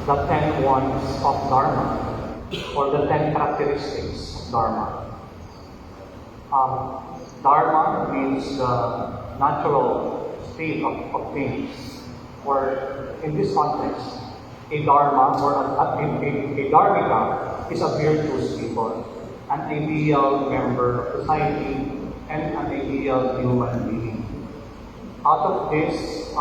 the 10 ones of Dharma, or the 10 characteristics of Dharma. Dharma means the natural state of things, or in this context, a Dharma or a Dharmika is a virtuous people, an ideal member of society, and an ideal human being. Out of this,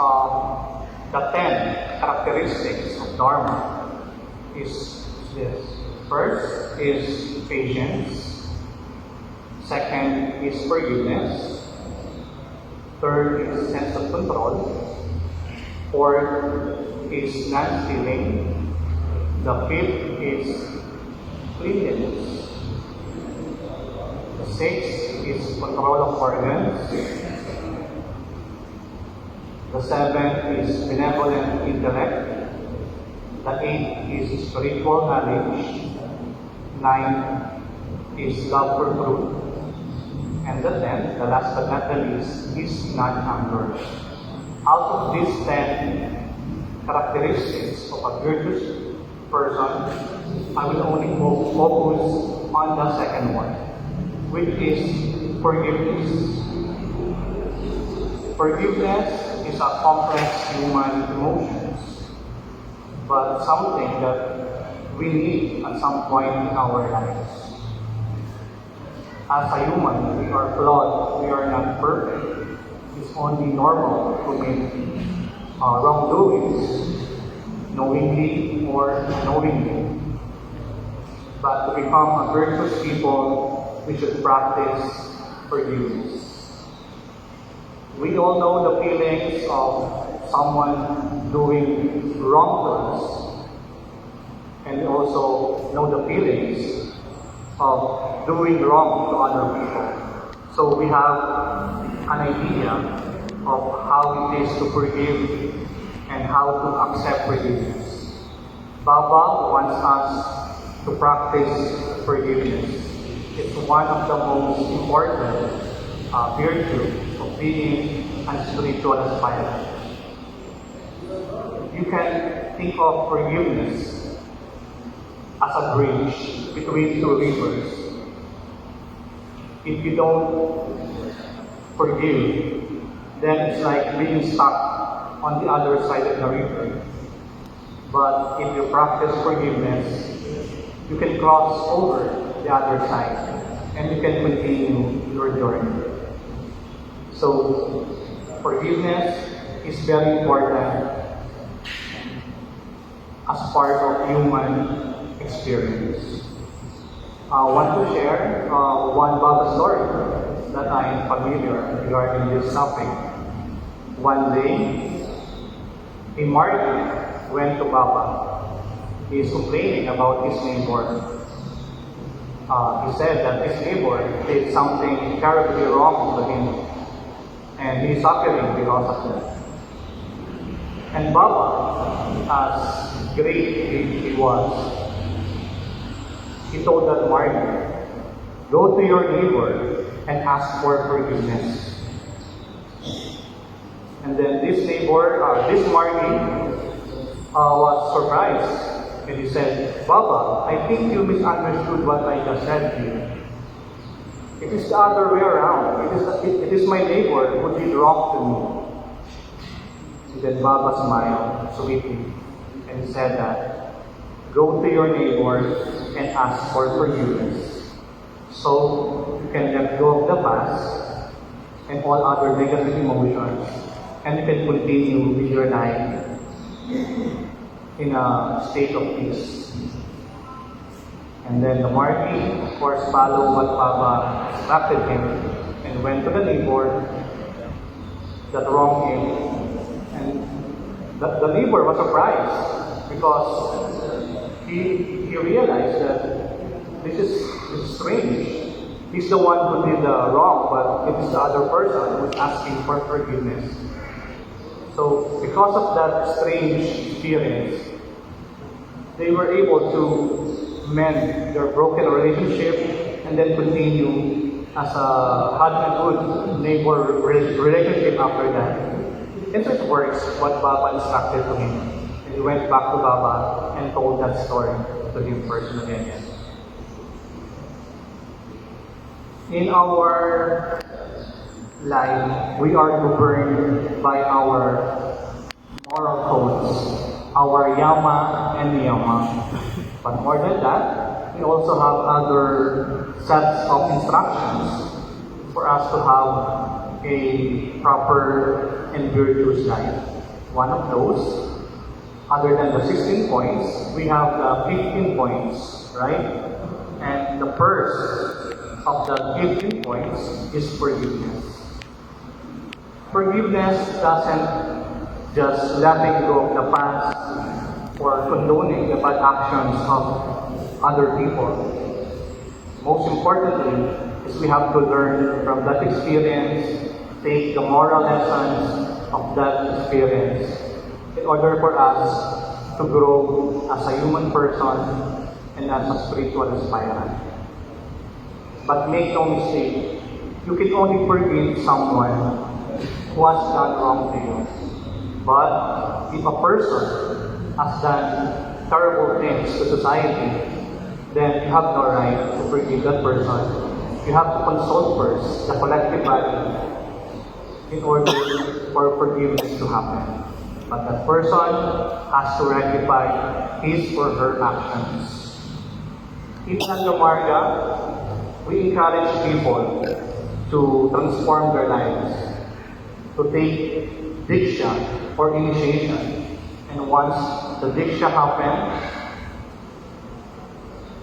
the 10 characteristics of Dharma is this. First is patience. Second is forgiveness. Third is sense of control. Fourth is non-stealing. The fifth is cleanliness. The sixth is control of organs. The seventh is benevolent intellect. The eighth is spiritual knowledge. Ninth is love for truth. And the 10th, the last but not the least, is non-anger. Out of these 10 characteristics of a virtuous person, I will only focus on the second one, which is forgiveness. Forgiveness is a complex human emotion, but something that we need at some point in our lives. As a human, we are flawed, we are not perfect. It's only normal to make wrongdoings, knowingly or unknowingly. But to become a virtuous people, we should practice forgiveness. We all know the feelings of someone doing wrong to us, and we also know the feelings of doing wrong to other people. So we have an idea of how it is to forgive and how to accept forgiveness. Baba wants us to practice forgiveness. It's one of the most important virtues of being a spiritual aspirant. You can think of forgiveness as a bridge between two rivers. If you don't forgive, then it's like being stuck on the other side of the river. But if you practice forgiveness, you can cross over the other side and you can continue your journey. So, forgiveness is very important as part of human experience. I want to share one Baba story that I am familiar regarding this topic. One day, a Mardi went to Baba. He is complaining about his neighbor. He said that his neighbor did something terribly wrong to him, and he is suffering because of that. And Baba, as great he was, he told that Marty, go to your neighbor and ask for forgiveness. And then this Marty was surprised, and he said, Baba, I think you misunderstood what I just said to you. It is the other way around. It is my neighbor who did wrong to me. And then Baba smiled sweetly and said that, go to your neighbor and ask for forgiveness, so you can let go of the past and all other negative emotions, and you can continue with your life in a state of peace. And then the Marty, of course, followed what Baba instructed him and went to the neighbor that wronged him. And the neighbor was surprised because he realized that this is strange. He's the one who did the wrong, but it is the other person who is asking for forgiveness. So because of that strange experience, they were able to mend their broken relationship and then continue as having a good neighbor relationship after that. And so it works what Baba instructed to him. And he went back to Baba and told that story to him personally again. In our life, we are governed by our moral codes, our yama and niyama. But more than that, we also have other sets of instructions for us to have a proper and virtuous life. One of those, other than the 16 points, we have the 15 points, right? And the first of the 15 points is forgiveness. Forgiveness doesn't just letting go of the past or condoning the bad actions of other people. Most importantly is we have to learn from that experience, take the moral lessons of that experience in order for us to grow as a human person and as a spiritual aspirant. But make no mistake, you can only forgive someone who has done wrong to you. But if a person has done terrible things to society, then you have no right to forgive that person. You have to consult first the collective body in order for forgiveness to happen. But that person has to rectify his or her actions. In Ananda Marga, we encourage people to transform their lives, to take diksha or initiation. And once the diksha happens,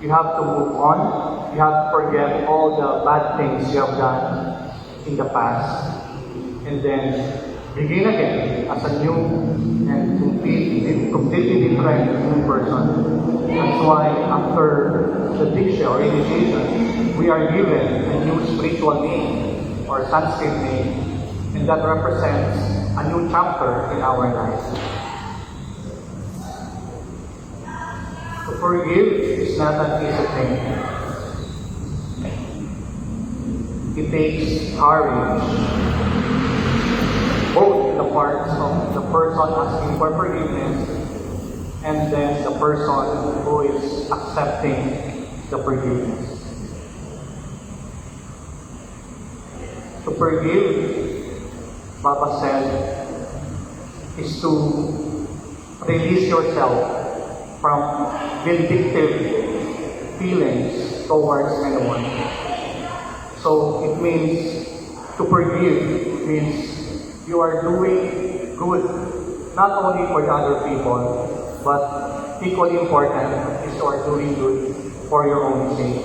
you have to move on. You have to forget all the bad things you have done in the past. And then begin again as a new and completely different new person. That's why after the diksha or initiation, we are given a new spiritual name or Sanskrit name. And that represents a new chapter in our lives. To forgive is not an easy thing. It takes courage, both in the parts of the person asking for forgiveness and then the person who is accepting the forgiveness. To forgive, Baba said, is to release yourself from vindictive feelings towards anyone. So it means to forgive means you are doing good not only for the other people, but equally important is you are doing good for your own sake.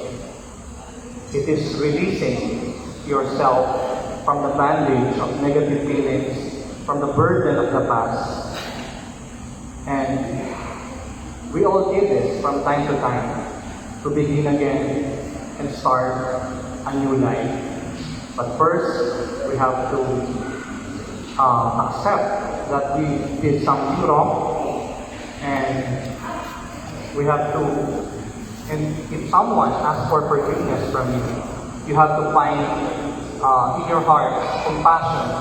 It is releasing yourself from the bandage of negative feelings, from the burden of the past. And we all need this from time to time to begin again and start a new life. But first, we have to accept that we did something wrong, and we have to, and if someone asks for forgiveness from you, you have to find in your heart compassion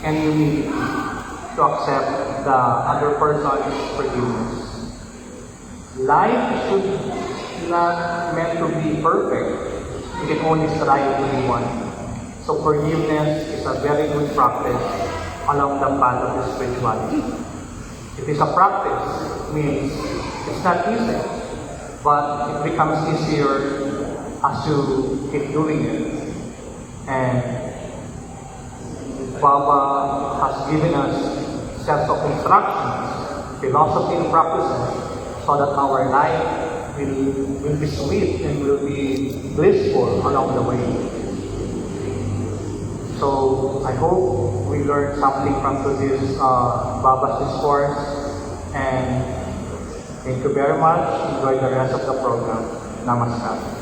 and humility to accept the other person's forgiveness. Life should not meant to be perfect. You can only strive to be one. So forgiveness is a very good practice along the path of the spirituality. It is a practice, means it's not easy, but it becomes easier as you keep doing it. And Baba has given us sets of instructions, philosophy and practices, so that our life will be sweet and will be blissful along the way. So I hope we learned something from today's Baba's discourse, and thank you very much. Enjoy the rest of the program. Namaskar.